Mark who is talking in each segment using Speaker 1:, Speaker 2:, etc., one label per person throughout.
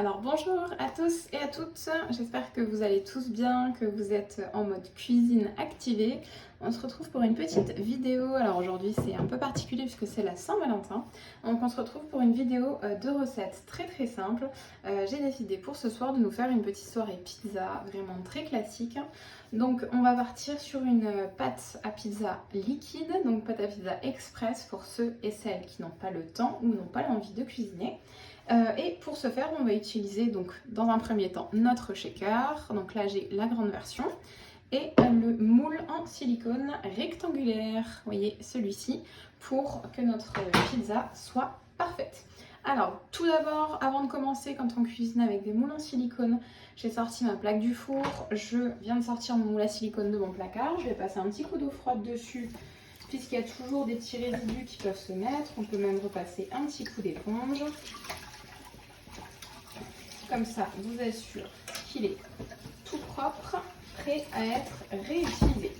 Speaker 1: Alors bonjour à tous et à toutes, j'espère que vous allez tous bien, que vous êtes en mode cuisine activée. On se retrouve pour une petite vidéo, alors aujourd'hui c'est un peu particulier puisque c'est la Saint-Valentin. Donc on se retrouve pour une vidéo de recettes très simple. J'ai décidé pour ce soir de nous faire une petite soirée pizza vraiment très classique. Donc on va partir sur une pâte à pizza liquide, donc pâte à pizza express pour ceux et celles qui n'ont pas le temps ou n'ont pas l'envie de cuisiner. Et pour ce faire, on va utiliser donc dans un premier temps notre shaker. Donc là j'ai la grande version et le moule en silicone rectangulaire, vous voyez celui-ci, pour que notre pizza soit parfaite. Alors tout d'abord, avant de commencer, quand on cuisine avec des moules en silicone, j'ai sorti ma plaque du four, je viens de sortir mon moule à silicone de mon placard, je vais passer un petit coup d'eau froide dessus puisqu'il y a toujours des petits résidus qui peuvent se mettre, on peut même repasser un petit coup d'éponge. Comme ça, vous assure qu'il est tout propre, prêt à être réutilisé.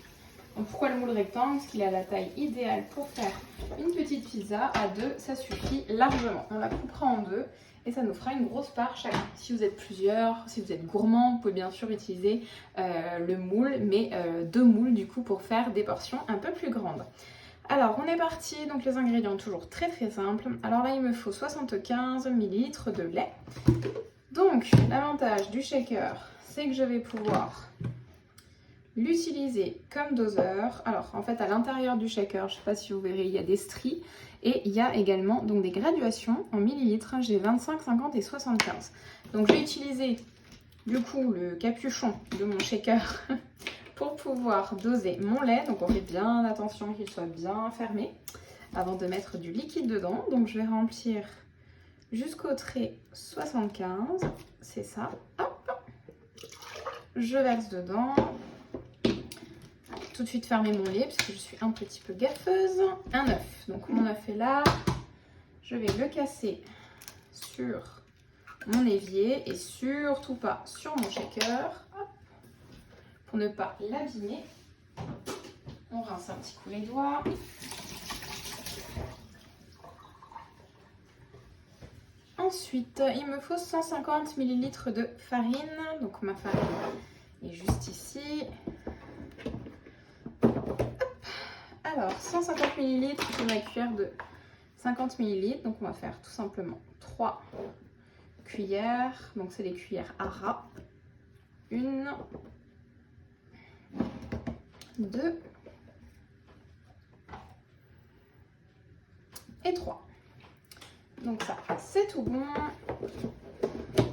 Speaker 1: Donc pourquoi le moule rectangle? Parce qu'il a la taille idéale pour faire une petite pizza. À deux, ça suffit largement. On la coupera en deux et ça nous fera une grosse part chacun. Si vous êtes plusieurs, si vous êtes gourmand, vous pouvez bien sûr utiliser le moule, mais deux moules du coup pour faire des portions un peu plus grandes. Alors on est parti, donc les ingrédients toujours très simples. Alors là il me faut 75 ml de lait. Donc, l'avantage du shaker, c'est que je vais pouvoir l'utiliser comme doseur. Alors, en fait, à l'intérieur du shaker, je ne sais pas si vous verrez, il y a des stries. Et il y a également donc, des graduations en millilitres. J'ai 25, 50 et 75. Donc, je vais utiliser du coup le capuchon de mon shaker pour pouvoir doser mon lait. Donc, on fait bien attention qu'il soit bien fermé avant de mettre du liquide dedans. Donc, je vais remplir jusqu'au trait 75, c'est ça, hop, je verse dedans, tout de suite fermer mon lait puisque je suis un petit peu gaffeuse, un œuf, donc mon œuf est là, je vais le casser sur mon évier et surtout pas sur mon shaker, hop, pour ne pas l'abîmer, on rince un petit coup les doigts. Ensuite, il me faut 150 ml de farine. Donc ma farine est juste ici. Hop. Alors, 150 ml, c'est ma cuillère de 50 ml. Donc on va faire tout simplement 3 cuillères. Donc c'est les cuillères Ara. 1, 2 et 3. Donc ça, c'est tout bon.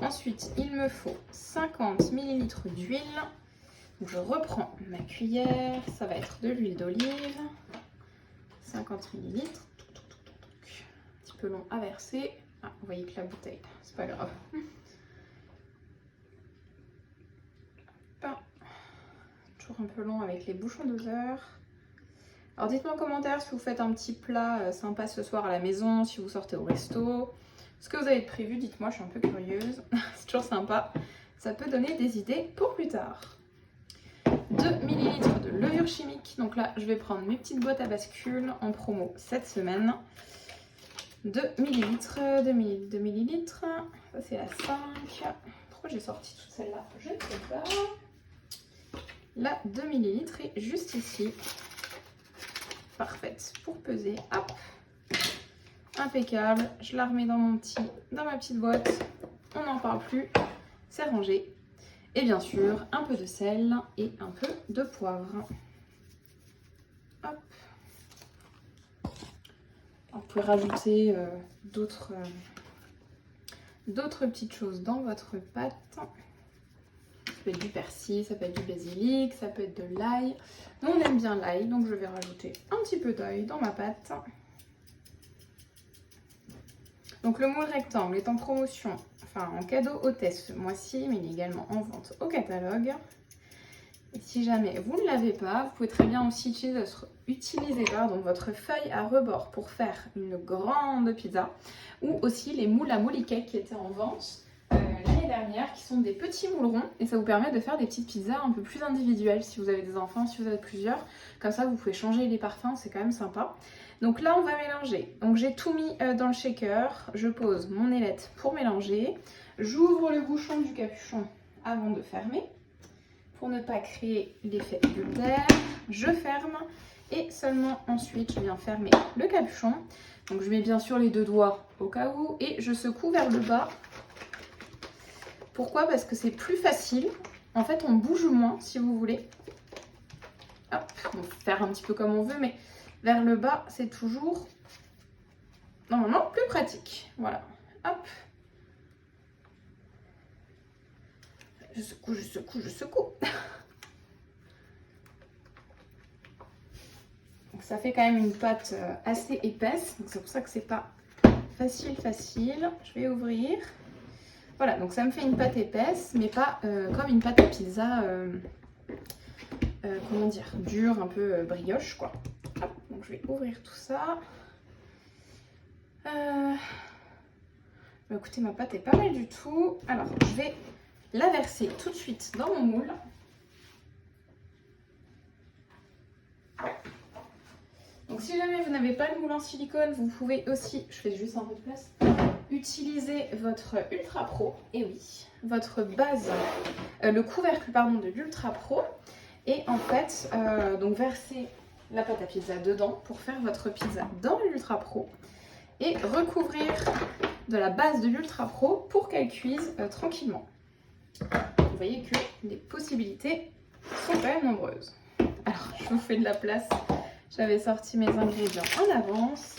Speaker 1: Ensuite, il me faut 50 ml d'huile. Je reprends ma cuillère. Ça va être de l'huile d'olive. 50 ml. Un petit peu long à verser. Ah, vous voyez que la bouteille, c'est pas grave. Toujours un peu long avec les bouchons doseurs. Alors dites-moi en commentaire si vous faites un petit plat sympa ce soir à la maison, si vous sortez au resto. Ce que vous avez prévu, dites-moi, je suis un peu curieuse. C'est toujours sympa. Ça peut donner des idées pour plus tard. 2 ml de levure chimique. Donc là, je vais prendre mes petites boîtes à bascule en promo cette semaine. 2 ml, 2 ml. Ça c'est la 5. Pourquoi j'ai sorti toute celle-là? Je ne sais pas. La 2 ml est juste ici. Parfaite pour peser, hop, impeccable, je la remets dans ma petite boîte, on n'en parle plus, c'est rangé. Et bien sûr, un peu de sel et un peu de poivre. Hop. Vous pouvez rajouter d'autres petites choses dans votre pâte. Ça peut être du persil, ça peut être du basilic, ça peut être de l'ail. Nous on aime bien l'ail, donc je vais rajouter un petit peu d'ail dans ma pâte. Donc le moule rectangle est en promotion, enfin en cadeau hôtesse ce mois-ci, mais il est également en vente au catalogue. Et si jamais vous ne l'avez pas, vous pouvez très bien aussi utiliser votre feuille à rebord pour faire une grande pizza, ou aussi les moules à mouli cake qui étaient en vente l'année l'année dernière, qui sont des petits moules ronds. Et ça vous permet de faire des petites pizzas un peu plus individuelles si vous avez des enfants, si vous avez plusieurs. Comme ça, vous pouvez changer les parfums, c'est quand même sympa. Donc là, on va mélanger. Donc j'ai tout mis dans le shaker. Je pose mon ailette pour mélanger. J'ouvre le bouchon du capuchon avant de fermer pour ne pas créer l'effet adultère. Je ferme et seulement ensuite, je viens fermer le capuchon. Donc je mets bien sûr les 2 doigts au cas où et je secoue vers le bas. Pourquoi? Parce que c'est plus facile. En fait, on bouge moins si vous voulez. Hop, on peut faire un petit peu comme on veut, mais vers le bas, c'est toujours normalement plus pratique. Voilà, hop. Je secoue, je secoue, je secoue. Donc ça fait quand même une pâte assez épaisse. Donc c'est pour ça que c'est pas facile. Je vais ouvrir. Voilà, donc ça me fait une pâte épaisse, mais pas comme une pâte à pizza, comment dire, dure, un peu brioche, quoi. Hop, donc je vais ouvrir tout ça. Bah, écoutez, ma pâte est pas mal du tout. Alors, je vais la verser tout de suite dans mon moule. Donc si jamais vous n'avez pas le moule en silicone, vous pouvez aussi, je fais juste un peu de place, utiliser votre Ultra Pro, et oui, votre base, le couvercle pardon de l'Ultra Pro, et en fait, donc verser la pâte à pizza dedans pour faire votre pizza dans l'Ultra Pro, et recouvrir de la base de l'Ultra Pro pour qu'elle cuise tranquillement. Vous voyez que les possibilités sont quand même nombreuses. Alors, je vous fais de la place. J'avais sorti mes ingrédients en avance.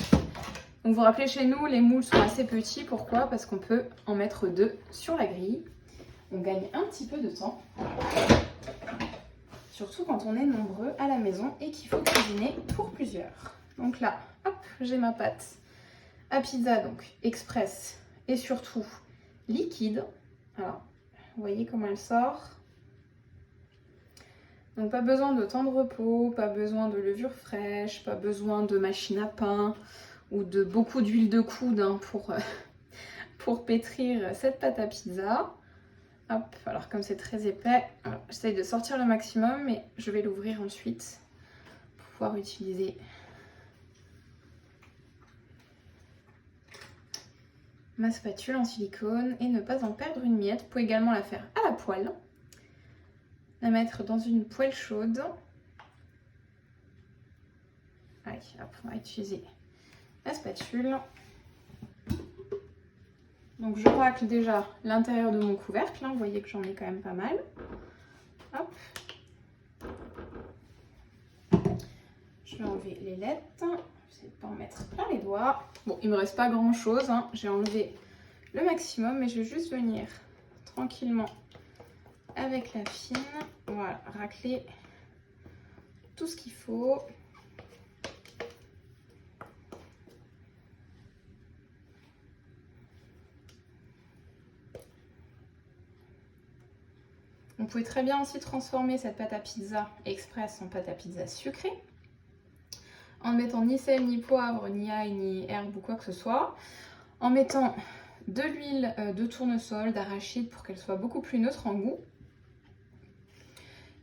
Speaker 1: Donc vous vous rappelez, chez nous, les moules sont assez petits. Pourquoi? Parce qu'on peut en mettre 2 sur la grille. On gagne un petit peu de temps. Surtout quand on est nombreux à la maison et qu'il faut cuisiner pour plusieurs. Donc là, hop, j'ai ma pâte à pizza, donc express et surtout liquide. Alors, vous voyez comment elle sort. Donc pas besoin de temps de repos, pas besoin de levure fraîche, pas besoin de machine à pain ou de beaucoup d'huile de coude hein, pour pétrir cette pâte à pizza. Hop, alors comme c'est très épais, j'essaye de sortir le maximum, mais je vais l'ouvrir ensuite pour pouvoir utiliser ma spatule en silicone et ne pas en perdre une miette. Vous pouvez également la faire à la poêle. La mettre dans une poêle chaude. Allez, hop, on va utiliser la spatule. Donc je racle déjà l'intérieur de mon couvercle. Hein, vous voyez que j'en ai quand même pas mal. Hop. Je vais enlever les lailettes. J'essaie de ne pas en mettre plein les doigts. Bon, il me reste pas grand chose. Hein. J'ai enlevé le maximum, mais je vais juste venir tranquillement avec la fine, voilà, racler tout ce qu'il faut. Vous pouvez très bien aussi transformer cette pâte à pizza express en pâte à pizza sucrée, en ne mettant ni sel, ni poivre, ni ail, ni herbe ou quoi que ce soit, en mettant de l'huile de tournesol, d'arachide pour qu'elle soit beaucoup plus neutre en goût.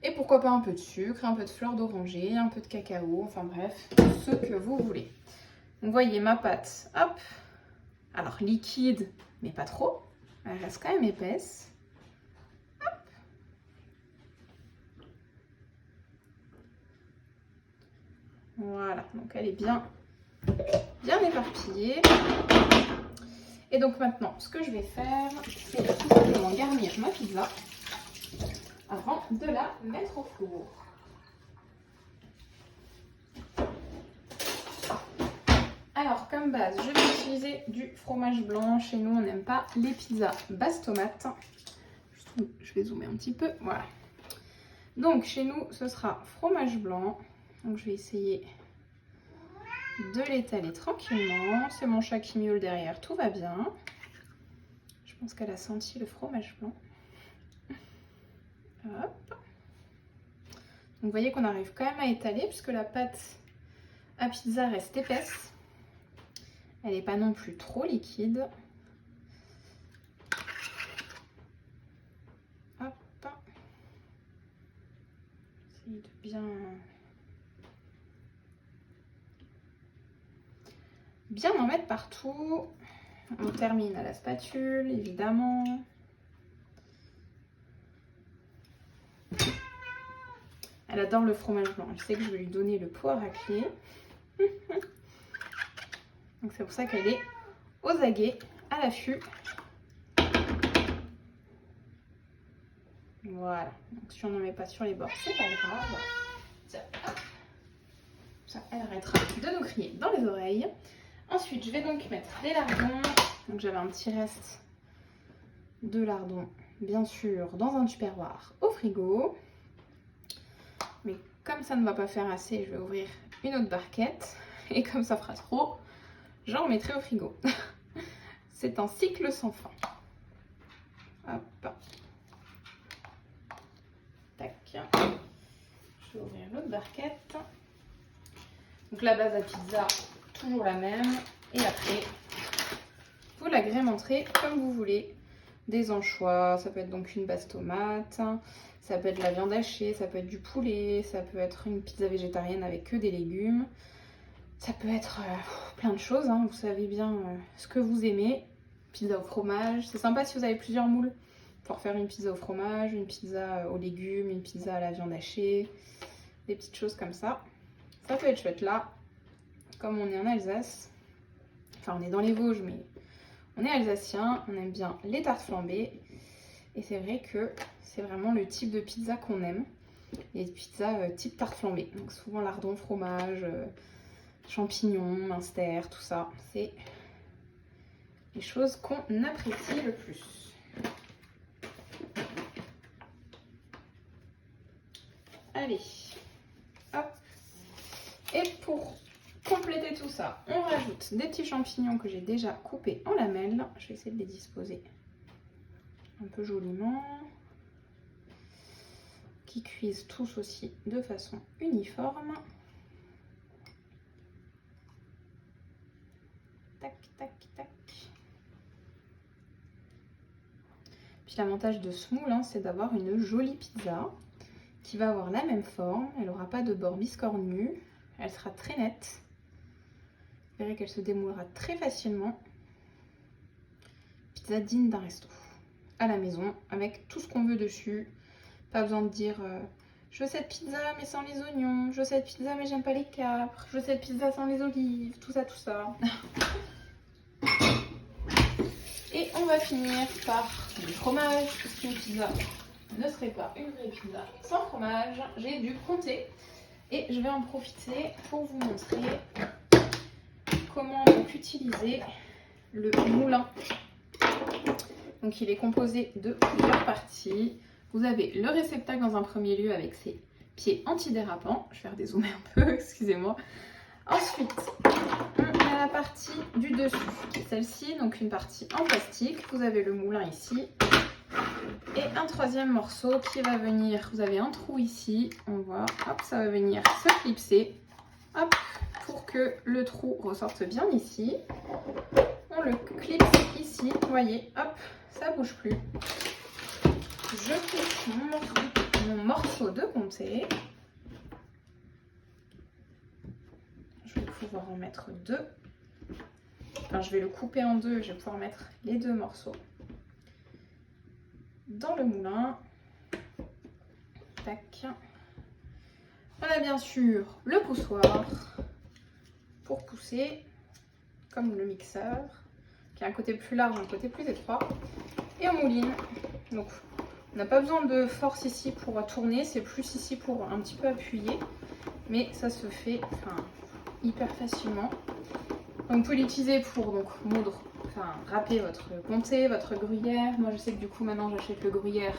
Speaker 1: Et pourquoi pas un peu de sucre, un peu de fleur d'oranger, un peu de cacao, enfin bref, ce que vous voulez. Donc vous voyez ma pâte, hop, alors liquide, mais pas trop, elle reste quand même épaisse. Hop. Voilà, donc elle est bien éparpillée. Et donc maintenant, ce que je vais faire, c'est tout simplement garnir ma pizza avant de la mettre au four. Alors, comme base, je vais utiliser du fromage blanc. Chez nous, on n'aime pas les pizzas basse tomate. Je vais zoomer un petit peu. Voilà. Donc, chez nous, ce sera fromage blanc. Donc, je vais essayer de l'étaler tranquillement. C'est mon chat qui miaule derrière. Tout va bien. Je pense qu'elle a senti le fromage blanc. Hop. Donc, vous voyez qu'on arrive quand même à étaler puisque la pâte à pizza reste épaisse. Elle n'est pas non plus trop liquide. Essayer de bien en mettre partout. On termine à la spatule, évidemment. Elle adore le fromage blanc. Je sais que je vais lui donner le pot à racler. Donc c'est pour ça qu'elle est aux aguets, à l'affût. Voilà. Donc si on n'en met pas sur les bords, c'est pas grave. Tiens, hop. Ça, elle arrêtera de nous crier dans les oreilles. Ensuite, je vais donc mettre des lardons. Donc j'avais un petit reste de lardons, bien sûr, dans un tupperware au frigo. Mais comme ça ne va pas faire assez, je vais ouvrir une autre barquette. Et comme ça fera trop, j'en remettrai au frigo. C'est un cycle sans fin. Hop. Tac. Je vais ouvrir l'autre barquette. Donc la base à pizza, toujours la même. Et après, vous l'agrémenterez comme vous voulez. Des anchois, ça peut être donc une base tomate, ça peut être de la viande hachée, ça peut être du poulet, ça peut être une pizza végétarienne avec que des légumes. Ça peut être plein de choses, hein. Vous savez bien ce que vous aimez. Pizza au fromage, c'est sympa si vous avez plusieurs moules. Pour faire une pizza au fromage, une pizza aux légumes, une pizza à la viande hachée, des petites choses comme ça. Ça peut être chouette là, comme on est en Alsace. Enfin, on est dans les Vosges, mais on est alsacien, on aime bien les tartes flambées. Et c'est vrai que c'est vraiment le type de pizza qu'on aime. Les pizzas type tarte flambée. Donc souvent lardons, fromage, champignons, minster, tout ça. C'est les choses qu'on apprécie le plus. Allez, hop. Et pour compléter tout ça, on rajoute des petits champignons que j'ai déjà coupés en lamelles. Je vais essayer de les disposer un peu joliment. Qui cuisent tous aussi de façon uniforme. Tac, tac, tac. Puis l'avantage de ce moule, hein, c'est d'avoir une jolie pizza qui va avoir la même forme. Elle n'aura pas de bord biscornu. Elle sera très nette. Vous verrez qu'elle se démoulera très facilement. Pizza digne d'un resto. À la maison, avec tout ce qu'on veut dessus. Pas besoin de dire je veux cette pizza mais sans les oignons. Je veux cette pizza mais j'aime pas les capres. Je veux cette pizza sans les olives. Tout ça, tout ça. Et on va finir par du fromage. Puisqu'une pizza ne serait pas une vraie pizza sans fromage. J'ai dû compter. Et je vais en profiter pour vous montrer comment donc utiliser le moulin. Donc il est composé de plusieurs parties. Vous avez le réceptacle dans un premier lieu avec ses pieds antidérapants. Je vais redézoomer un peu, excusez-moi. Ensuite, on a la partie du dessus, qui est celle-ci, donc une partie en plastique. Vous avez le moulin ici. Et un troisième morceau qui va venir, vous avez un trou ici, on voit, hop, ça va venir se clipser, hop, pour que le trou ressorte bien ici. On le clipse ici, vous voyez, hop, ça bouge plus. Je coupe mon morceau de comté. Je vais pouvoir en mettre deux. Enfin, je vais le couper en deux, je vais pouvoir mettre les deux morceaux dans le moulin. Tac. On a bien sûr le poussoir pour pousser, comme le mixeur, qui a un côté plus large, un côté plus étroit. Et on mouline. Donc, on n'a pas besoin de force ici pour tourner, c'est plus ici pour un petit peu appuyer. Mais ça se fait hyper facilement. Donc, vous pouvez l'utiliser pour moudre, râper votre comté, votre gruyère. Moi, je sais que du coup, maintenant, j'achète le gruyère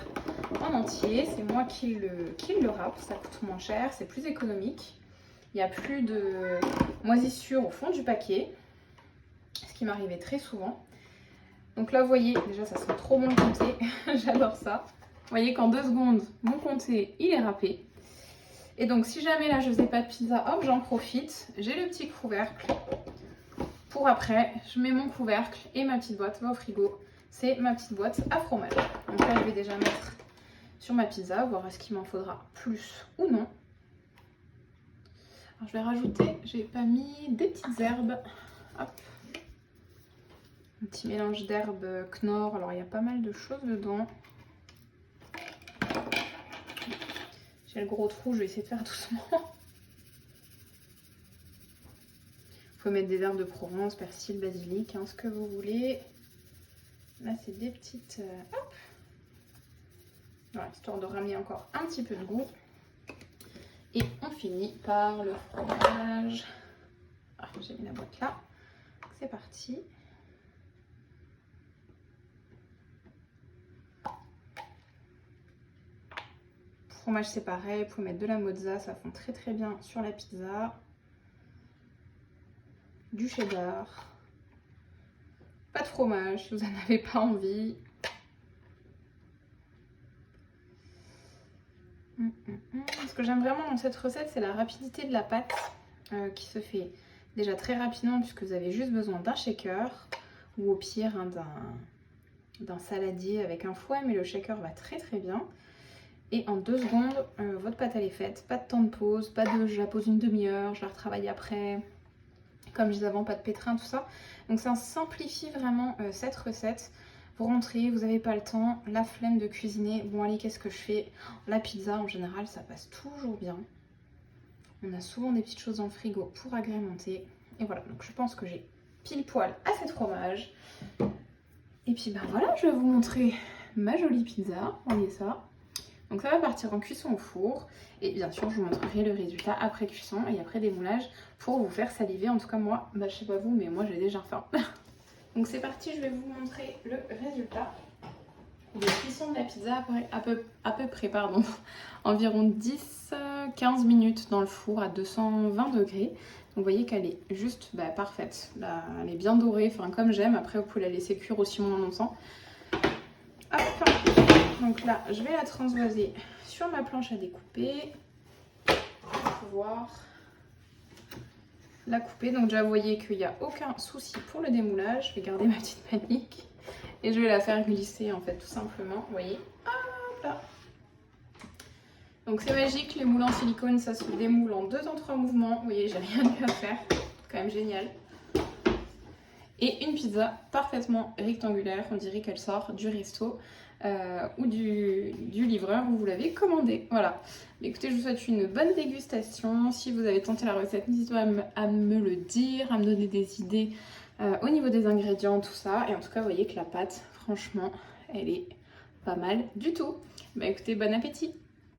Speaker 1: en entier. C'est moi qui le râpe. Ça coûte moins cher, c'est plus économique. Il n'y a plus de moisissure au fond du paquet, ce qui m'arrivait très souvent. Donc là, vous voyez, déjà, ça sent trop bon le comté. J'adore ça. Vous voyez qu'en 2 secondes, mon comté, il est râpé. Et donc, si jamais là, je faisais pas de pizza, hop, j'en profite. J'ai le petit couvercle. Pour après, je mets mon couvercle et ma petite boîte va au frigo. C'est ma petite boîte à fromage. Donc là, je vais déjà mettre sur ma pizza, voir est-ce qu'il m'en faudra plus ou non. Alors je vais rajouter, j'ai pas mis des petites herbes. Hop. Un petit mélange d'herbes Knorr, alors il y a pas mal de choses dedans. J'ai le gros trou, je vais essayer de faire doucement. Vous pouvez mettre des herbes de Provence, persil, basilic, hein, ce que vous voulez. Là c'est des petites... hop. Voilà, histoire de ramener encore un petit peu de goût. Et on finit par le fromage. Ah, j'ai mis la boîte là. C'est parti. Fromage c'est pareil, vous pouvez mettre de la mozza, ça fond très très bien sur la pizza. Du cheddar. Pas de fromage si vous n'en avez pas envie. Ce que j'aime vraiment dans cette recette, c'est la rapidité de la pâte qui se fait déjà très rapidement puisque vous avez juste besoin d'un shaker ou au pire hein, d'un saladier avec un fouet, mais le shaker va très très bien. Et en 2 secondes, votre pâte elle est faite. Pas de temps de pause, pas de je la pose une demi-heure, je la retravaille après. Comme je disais avant, pas de pétrin, tout ça. Donc ça simplifie vraiment cette recette. Vous rentrez, vous n'avez pas le temps, la flemme de cuisiner. Bon allez, qu'est-ce que je fais? La pizza en général, ça passe toujours bien. On a souvent des petites choses dans le frigo pour agrémenter. Et voilà, donc je pense que j'ai pile poil assez de fromage. Et puis ben voilà, je vais vous montrer ma jolie pizza. Voyez ça. Donc ça va partir en cuisson au four. Et bien sûr, je vous montrerai le résultat après cuisson et après démoulage pour vous faire saliver. En tout cas, moi, bah, je sais pas vous, mais moi j'ai déjà faim. Donc c'est parti, je vais vous montrer le résultat de cuisson de la pizza à peu près, pardon, environ 10-15 minutes dans le four à 220 degrés. Donc vous voyez qu'elle est juste parfaite. Là, elle est bien dorée, enfin comme j'aime. Après, vous pouvez la laisser cuire aussi moins longtemps. Hop. Donc là, je vais la transvaser sur ma planche à découper pour pouvoir la couper. Donc déjà, vous voyez qu'il n'y a aucun souci pour le démoulage. Je vais garder ma petite panique et je vais la faire glisser en fait tout simplement. Vous voyez, hop là. Donc c'est magique, les moules en silicone, ça se démoule en 2 en 3 mouvements. Vous voyez, j'ai rien eu à faire, quand même génial. Et une pizza parfaitement rectangulaire, on dirait qu'elle sort du resto ou du livreur où vous l'avez commandé. Voilà. Écoutez, je vous souhaite une bonne dégustation. Si vous avez tenté la recette, n'hésitez pas à me le dire, à me donner des idées au niveau des ingrédients, tout ça. Et en tout cas, vous voyez que la pâte, franchement, elle est pas mal du tout. Bah écoutez, bon appétit!